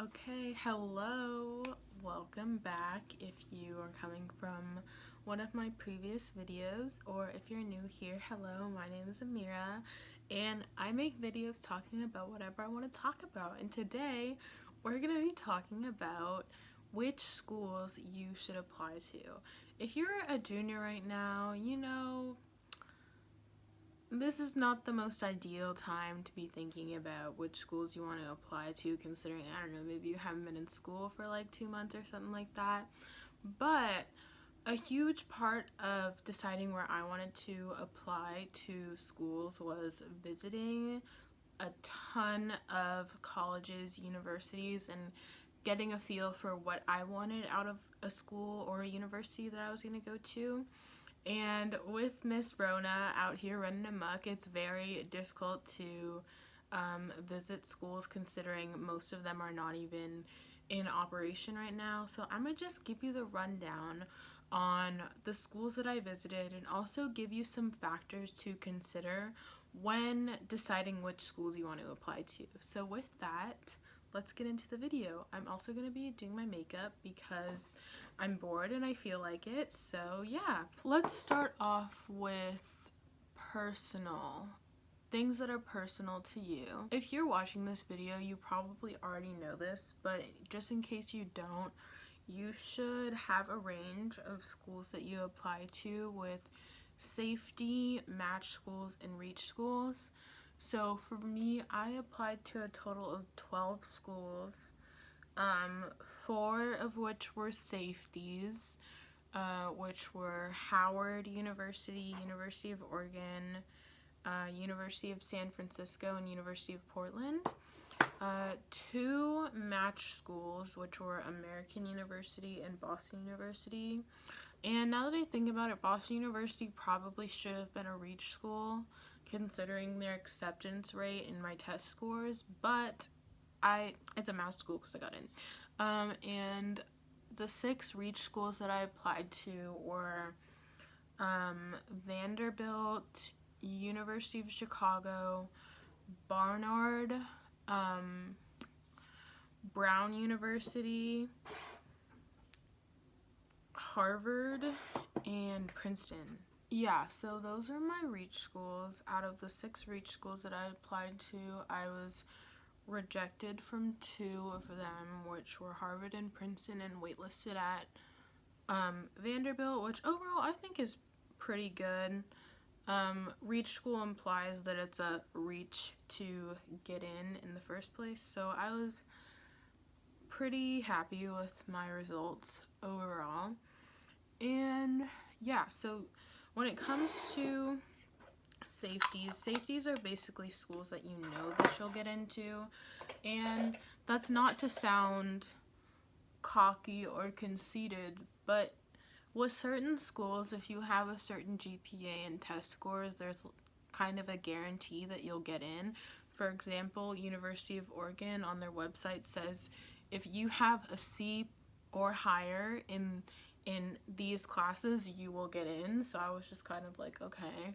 Okay, hello, welcome back. If you are coming from one of my previous videos, or if you're new here, hello, my name is Amira, and I make videos talking about whatever I want to talk about. And today, we're going to be talking about which schools you should apply to. If you're a junior right now, this is not the most ideal time to be thinking about which schools you want to apply to, considering, I don't know, maybe you haven't been in school for like 2 months or something like that. But a huge part of deciding where I wanted to apply to schools was visiting a ton of colleges, universities, and getting a feel for what I wanted out of a school or a university that I was going to go to. And with Miss Rona out here running amok, it's very difficult to visit schools, considering most of them are not even in operation right now. So I'm going to just give you the rundown on the schools that I visited and also give you some factors to consider when deciding which schools you want to apply to. So with that, let's get into the video. I'm also going to be doing my makeup because I'm bored and I feel like it. So yeah, let's start off with personal things that are personal to you. If you're watching this video, you probably already know this, but just in case you don't, you should have a range of schools that you apply to with safety, match schools, and reach schools. So for me, I applied to a total of 12 schools, 4 of which were safeties, which were Howard University, University of Oregon, University of San Francisco, and University of Portland. 2 match schools, which were American University and Boston University. And now that I think about it, Boston University probably should have been a reach school, considering their acceptance rate and my test scores, but it's a math school because I got in. And the 6 reach schools that I applied to were Vanderbilt, University of Chicago, Barnard, Brown University, Harvard, and Princeton. Yeah, so those are my reach schools. Out of the 6 reach schools that I applied to, I was rejected from 2 of them, which were Harvard and Princeton, and waitlisted at Vanderbilt, which overall I think is pretty good. Reach school implies that it's a reach to get in the first place, so I was pretty happy with my results overall. And yeah, so when it comes to safeties are basically schools that you know that you'll get into, and that's not to sound cocky or conceited, but with certain schools, if you have a certain GPA and test scores, there's kind of a guarantee that you'll get in. For example, University of Oregon on their website says if you have a C or higher in these classes, you will get in. So I was just kind of like, okay,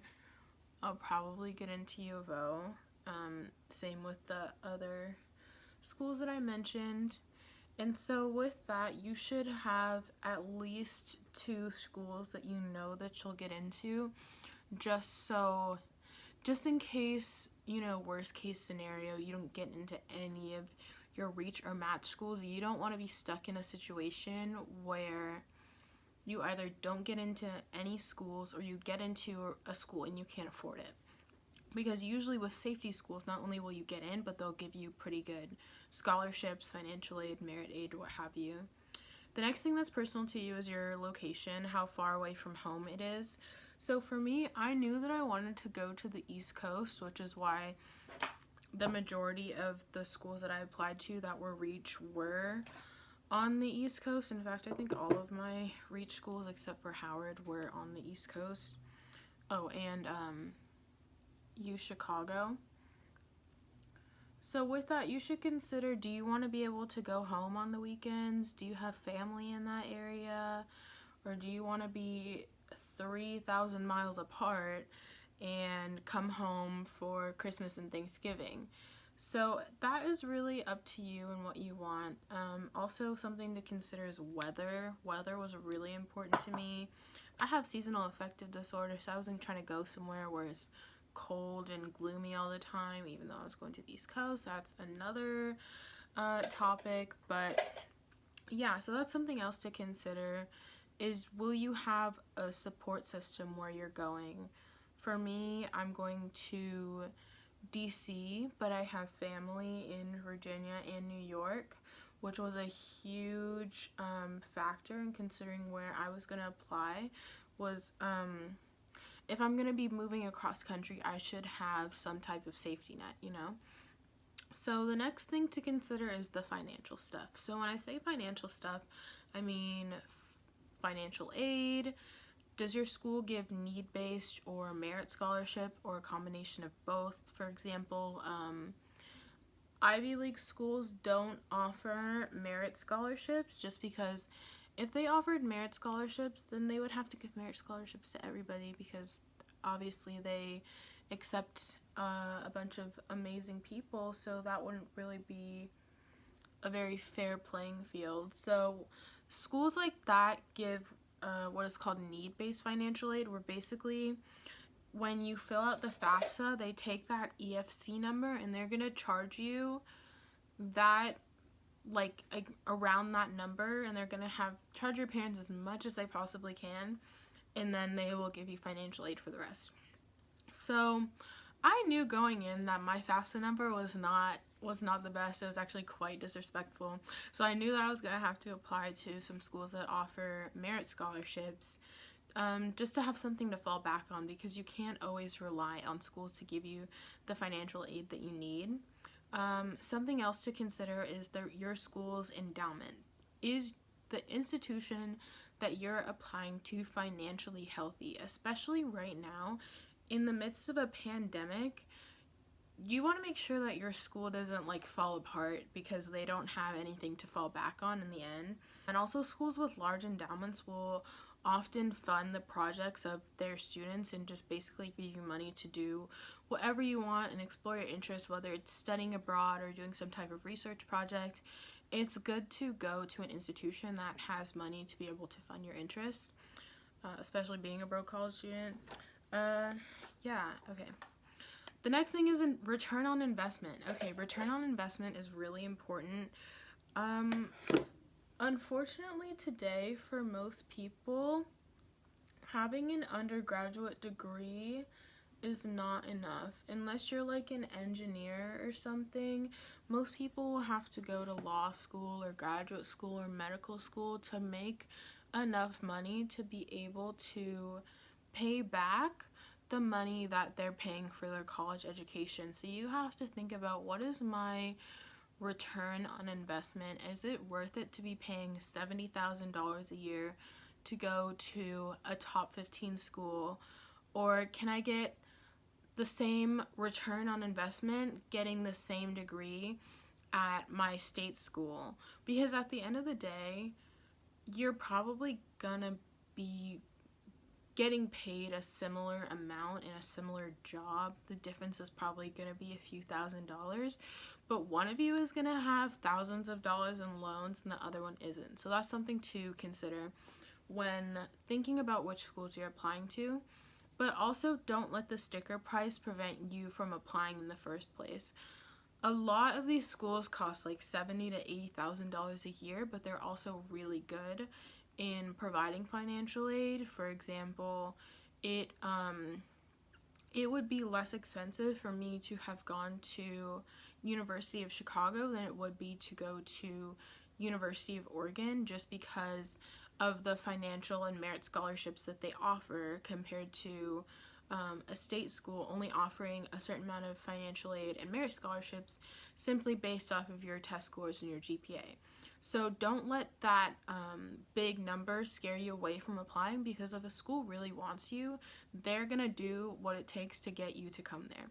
I'll probably get into U of O. Same with the other schools that I mentioned. And so with that, you should have at least 2 schools that you know that you'll get into, just in case, worst case scenario, you don't get into any of your reach or match schools. You don't want to be stuck in a situation where you either don't get into any schools or you get into a school and you can't afford it. Because usually with safety schools, not only will you get in, but they'll give you pretty good scholarships, financial aid, merit aid, what have you. The next thing that's personal to you is your location, how far away from home it is. So for me, I knew that I wanted to go to the East Coast, which is why the majority of the schools that I applied to that were reach were on the East Coast. In fact, I think all of my reach schools except for Howard were on the East Coast. Oh, and U Chicago. So with that, you should consider, do you want to be able to go home on the weekends? Do you have family in that area? Or do you want to be 3,000 miles apart and come home for Christmas and Thanksgiving? So that is really up to you and what you want. Also, something to consider is weather. Weather was really important to me. I have seasonal affective disorder, so I wasn't trying to go somewhere where it's cold and gloomy all the time, even though I was going to the East Coast. That's another topic. But yeah, so that's something else to consider is, will you have a support system where you're going? For me, I'm going to DC, but I have family in Virginia and New York, which was a huge factor in considering where I was going to apply. Was if I'm going to be moving across country, I should have some type of safety net, you know? So the next thing to consider is the financial stuff. So when I say financial stuff, I mean financial aid. Does your school give need-based or merit scholarship, or a combination of both? For example, Ivy League schools don't offer merit scholarships, just because if they offered merit scholarships, then they would have to give merit scholarships to everybody, because obviously they accept a bunch of amazing people, so that wouldn't really be a very fair playing field. So schools like that give what is called need-based financial aid, where basically when you fill out the FAFSA, they take that EFC number and they're gonna charge you that, like around that number, and they're gonna have charge your parents as much as they possibly can, and then they will give you financial aid for the rest. So I knew going in that my FAFSA number was not the best. It was actually quite disrespectful. So I knew that I was going to have to apply to some schools that offer merit scholarships, just to have something to fall back on, because you can't always rely on schools to give you the financial aid that you need. Something else to consider is your school's endowment. Is the institution that you're applying to financially healthy? Especially right now, in the midst of a pandemic, you want to make sure that your school doesn't like fall apart because they don't have anything to fall back on in the end. And also, schools with large endowments will often fund the projects of their students and just basically give you money to do whatever you want and explore your interests, whether it's studying abroad or doing some type of research project. It's good to go to an institution that has money to be able to fund your interests, especially being a broke college student. Yeah, okay. The next thing is return on investment. Okay, return on investment is really important. Unfortunately today, for most people, having an undergraduate degree is not enough. Unless you're like an engineer or something, most people will have to go to law school or graduate school or medical school to make enough money to be able to pay back the money that they're paying for their college education. So you have to think about, what is my return on investment? Is it worth it to be paying $70,000 a year to go to a top 15 school? Or can I get the same return on investment getting the same degree at my state school? Because at the end of the day, you're probably gonna be getting paid a similar amount in a similar job. The difference is probably going to be a few $1,000s, but one of you is going to have thousands of dollars in loans and the other one isn't. So that's something to consider when thinking about which schools you're applying to. But also, don't let the sticker price prevent you from applying in the first place. A lot of these schools cost like $70,000 to $80,000 a year, but they're also really good in providing financial aid. For example, it would be less expensive for me to have gone to University of Chicago than it would be to go to University of Oregon, just because of the financial and merit scholarships that they offer, compared to a state school only offering a certain amount of financial aid and merit scholarships simply based off of your test scores and your GPA. So don't let that big number scare you away from applying, because if a school really wants you, they're gonna do what it takes to get you to come there.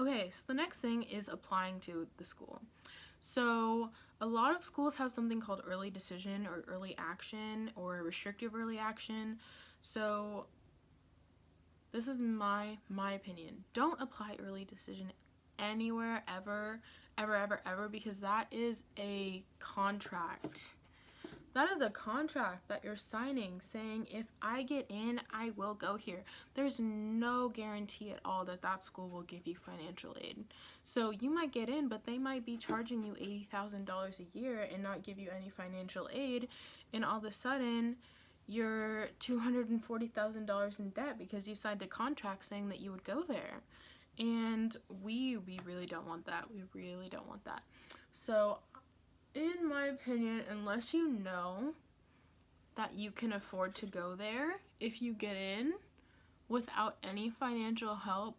Okay, so the next thing is applying to the school. So a lot of schools have something called early decision or early action or restrictive early action. So this is my opinion. Don't apply early decision anywhere ever, ever, ever, ever, because that is a contract. That is a contract that you're signing saying, if I get in, I will go here. There's no guarantee at all that that school will give you financial aid. So you might get in, but they might be charging you $80,000 a year and not give you any financial aid. And all of a sudden, you're $240,000 in debt because you signed a contract saying that you would go there. And we really don't want that. We really don't want that. So in my opinion, unless you know that you can afford to go there, if you get in without any financial help,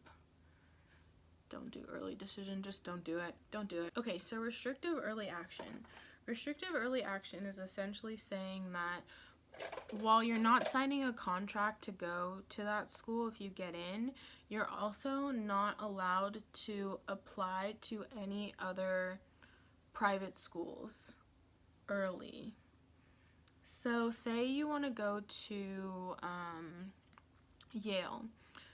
don't do early decision. Just don't do it. Don't do it. Okay, so restrictive early action. Restrictive early action is essentially saying that while you're not signing a contract to go to that school if you get in, you're also not allowed to apply to any other private schools early. So say you want to go to Yale.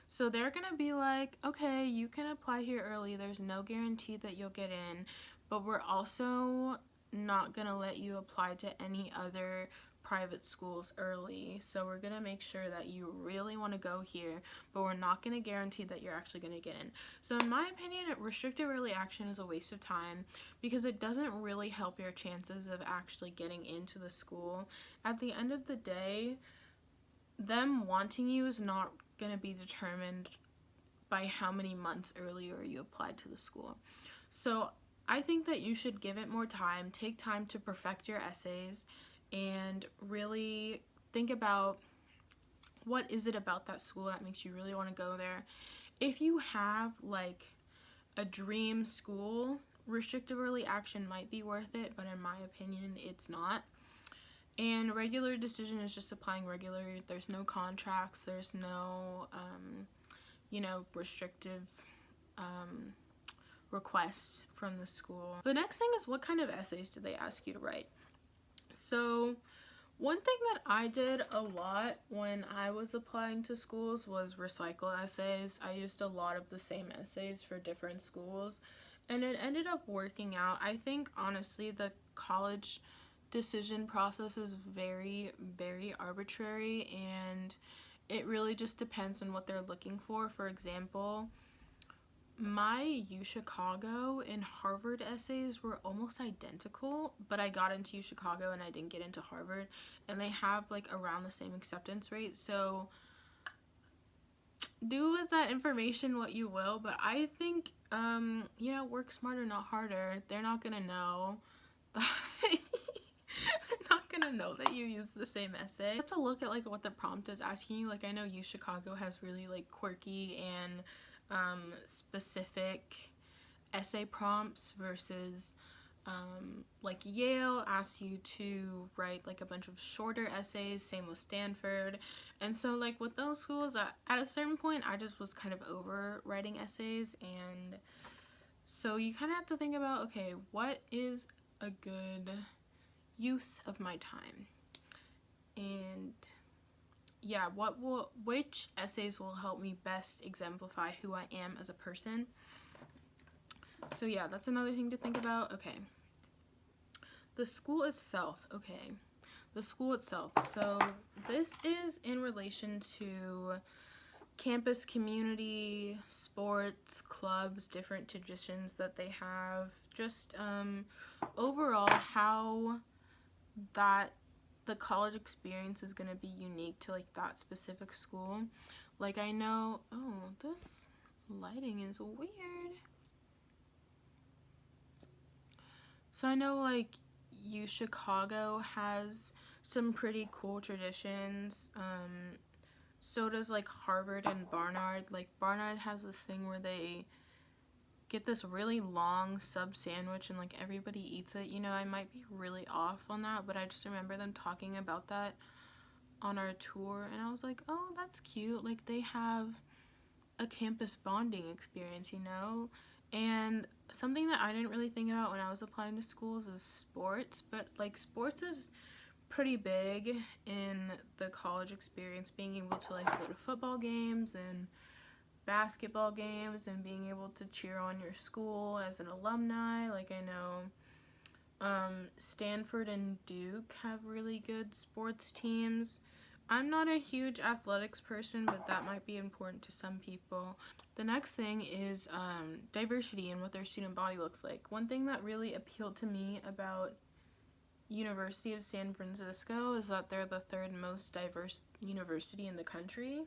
So they're going to be like, okay, you can apply here early. There's no guarantee that you'll get in, but we're also not going to let you apply to any other private schools early. So we're going to make sure that you really want to go here, but we're not going to guarantee that you're actually going to get in. So in my opinion, restrictive early action is a waste of time because it doesn't really help your chances of actually getting into the school. At the end of the day, them wanting you is not going to be determined by how many months earlier you applied to the school. So I think that you should give it more time, take time to perfect your essays, and really think about what is it about that school that makes you really want to go there. If you have like a dream school, restrictive early action might be worth it, but in my opinion, it's not. And regular decision is just applying regular. There's no contracts. There's no, restrictive requests from the school. The next thing is, what kind of essays do they ask you to write? So one thing that I did a lot when I was applying to schools was recycle essays. I used a lot of the same essays for different schools, and it ended up working out. I think, honestly, the college decision process is very, very arbitrary, and it really just depends on what they're looking for. For example, my UChicago and Harvard essays were almost identical, but I got into UChicago and I didn't get into Harvard, and they have like around the same acceptance rate. So do with that information what you will, but I think work smarter, not harder. They're not gonna know that they're not gonna know that you use the same essay. You have to look at like what the prompt is asking you. Like, I know UChicago has really like quirky and specific essay prompts versus like Yale asks you to write like a bunch of shorter essays, same with Stanford. And so like with those schools, at a certain point I just was kind of over writing essays, and so you kind of have to think about, okay, what is a good use of my time, and yeah, which essays will help me best exemplify who I am as a person. So yeah, that's another thing to think about. Okay. The school itself. Okay. The school itself. So this is in relation to campus community, sports, clubs, different traditions that they have. Just overall how that the college experience is going to be unique to like that specific school. Like, I know, oh, this lighting is weird. So I know like UChicago has some pretty cool traditions. So does like Harvard and Barnard. Like Barnard has this thing where they get this really long sub sandwich and like everybody eats it. I might be really off on that, but I just remember them talking about that on our tour, and I was like, oh, that's cute. Like, they have a campus bonding experience, And something that I didn't really think about when I was applying to schools is sports, but like sports is pretty big in the college experience, being able to like go to football games and basketball games and being able to cheer on your school as an alumni. Like, I know Stanford and Duke have really good sports teams. I'm not a huge athletics person, but that might be important to some people. The next thing is diversity and what their student body looks like. One thing that really appealed to me about University of San Francisco is that they're the third most diverse university in the country.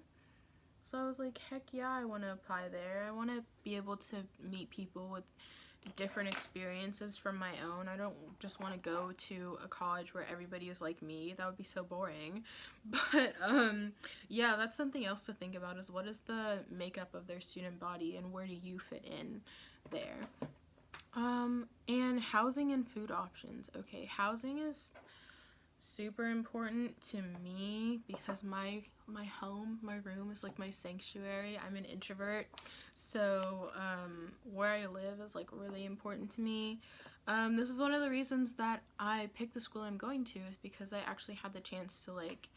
So I was like, heck yeah, I want to apply there. I want to be able to meet people with different experiences from my own. I don't just want to go to a college where everybody is like me. That would be so boring. But yeah, that's something else to think about, is what is the makeup of their student body and where do you fit in there. And housing and food options. Okay, housing is super important to me because my home, my room is like my sanctuary. I'm an introvert, so where I live is like really important to me. This is one of the reasons that I picked the school I'm going to, is because I actually had the chance to like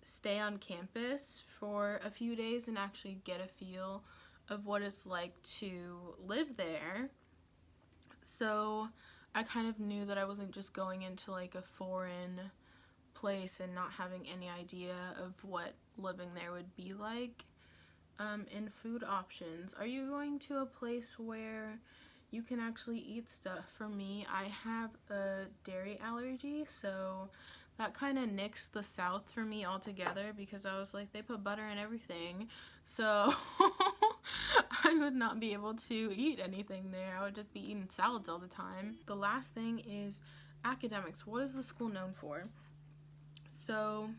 stay on campus for a few days and actually get a feel of what it's like to live there. So I kind of knew that I wasn't just going into like a foreign place and not having any idea of what living there would be like. And food options. Are you going to a place where you can actually eat stuff? For me, I have a dairy allergy, so that kind of nixed the South for me altogether, because I was like, they put butter in everything, so I would not be able to eat anything there. I would just be eating salads all the time. The last thing is academics. What is the school known for? So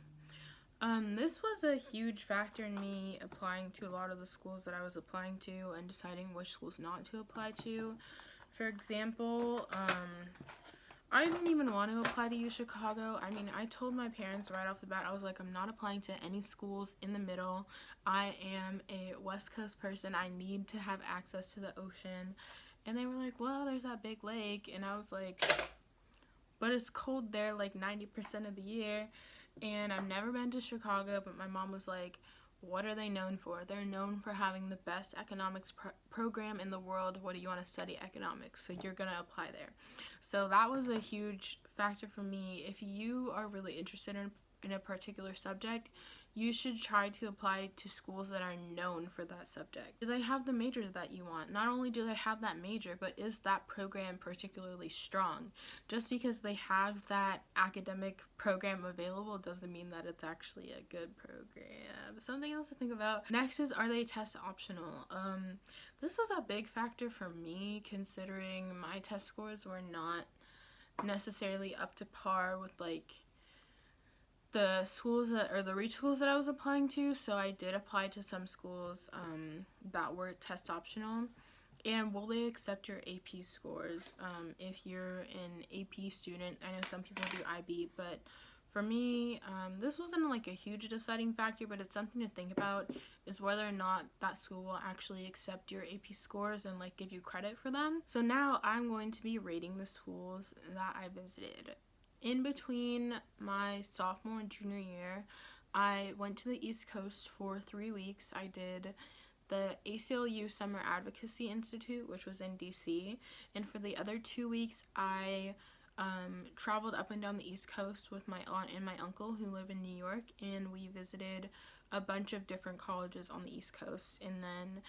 this was a huge factor in me applying to a lot of the schools that I was applying to and deciding which schools not to apply to. For example, I didn't even want to apply to UChicago. I mean, I told my parents right off the bat, I was like, I'm not applying to any schools in the middle. I am a West Coast person. I need to have access to the ocean. And they were like, well, there's that big lake. And I was like, but it's cold there like 90% of the year. And I've never been to Chicago, but my mom was like, what are they known for? They're known for having the best economics program in the world. What do you want to study? Economics. So you're going to apply there. So that was a huge factor for me. If you are really interested in a particular subject, you should try to apply to schools that are known for that subject. Do they have the major that you want? Not only do they have that major, but is that program particularly strong? Just because they have that academic program available doesn't mean that it's actually a good program. Something else to think about. Next is, are they test optional? This was a big factor for me, considering my test scores were not necessarily up to par with like the schools the reach schools that I was applying to. So I did apply to some schools that were test optional. And will they accept your AP scores? If you're an AP student, I know some people do IB, but for me, this wasn't like a huge deciding factor, but it's something to think about, is whether or not that school will actually accept your AP scores and like give you credit for them. So now I'm going to be rating the schools that I visited. In between my sophomore and junior year, I went to the East Coast for 3 weeks. I did the ACLU Summer Advocacy Institute, which was in DC, and for the other 2 weeks, I traveled up and down the East Coast with my aunt and my uncle who live in New York, and we visited a bunch of different colleges on the East Coast. And then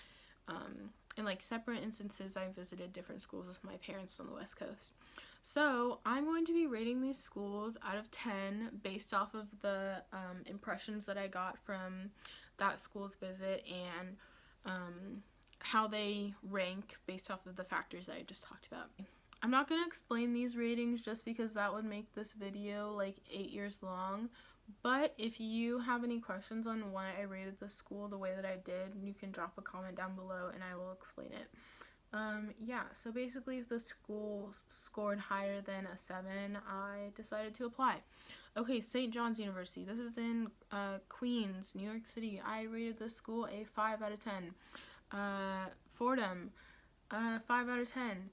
in like separate instances, I visited different schools with my parents on the West Coast. So I'm going to be rating these schools out of 10 based off of the impressions that I got from that school's visit, and how they rank based off of the factors that I just talked about. I'm not going to explain these ratings just because that would make this video like 8 years long. But if you have any questions on why I rated the school the way that I did, you can drop a comment down below and I will explain it. Yeah, so basically if the school scored higher than a 7, I decided to apply. Okay, St. John's University. This is in Queens, New York City. I rated this school a 5 out of 10. Fordham, 5 out of 10.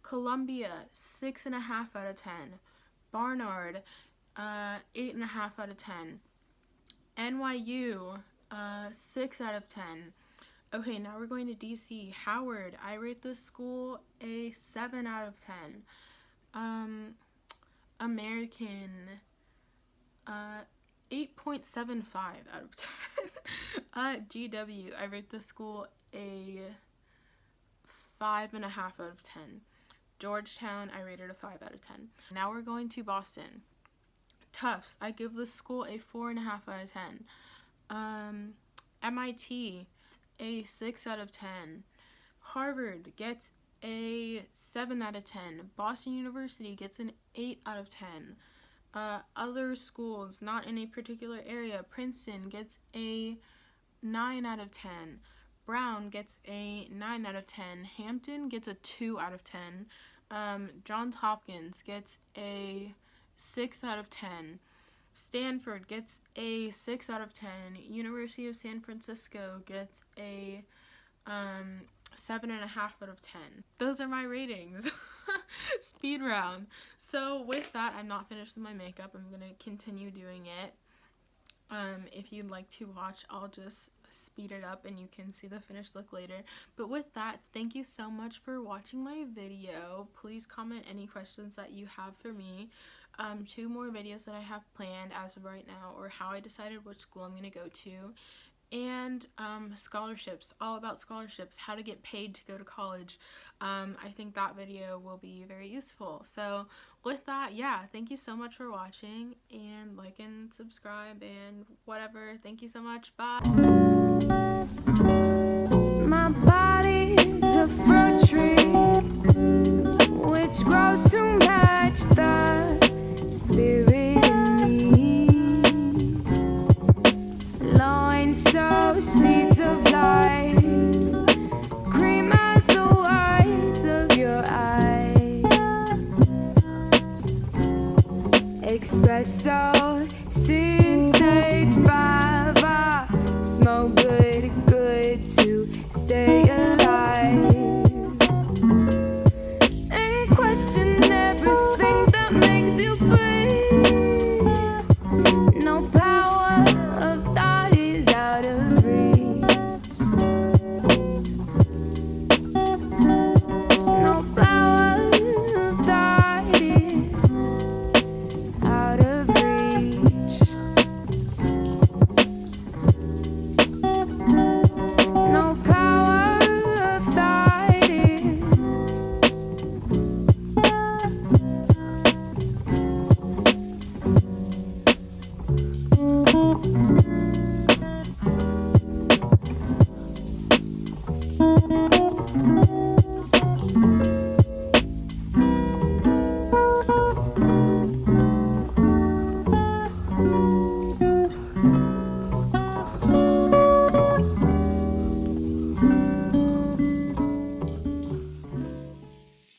Columbia, 6.5 out of 10. Barnard, 8.5 out of 10. NYU, 6 out of 10. Okay, now we're going to DC. Howard, I rate this school a 7 out of 10. American, 8.75 out of 10. GW, I rate this school a 5.5 out of 10. Georgetown, I rated a 5 out of 10. Now we're going to Boston. Tufts, I give this school a 4.5 out of 10. MIT, a 6 out of 10. Harvard gets a 7 out of 10. Boston University gets an 8 out of 10. Other schools, not in a particular area, Princeton gets a 9 out of 10. Brown gets a 9 out of 10. Hampton gets a 2 out of 10. Johns Hopkins gets a 6 out of 10. Stanford gets a 6 out of 10. University of San Francisco gets a 7.5 out of 10. Those are my ratings. Speed round. So with that, I'm not finished with my makeup. I'm gonna continue doing it. If you'd like to watch, I'll just speed it up and you can see the finished look later. But with that, thank you so much for watching my video. Please comment any questions that you have for me. 2 more videos that I have planned as of right now, or how I decided which school I'm going to go to, and scholarships, all about scholarships, how to get paid to go to college. I think that video will be very useful. So with that, yeah, thank you so much for watching, and like and subscribe and whatever. Thank you so much. Bye. My body's a fruit tree which grows to match the spirit in me. Loin sow seeds of life, cream as the whites of your eyes. Espresso, sensate by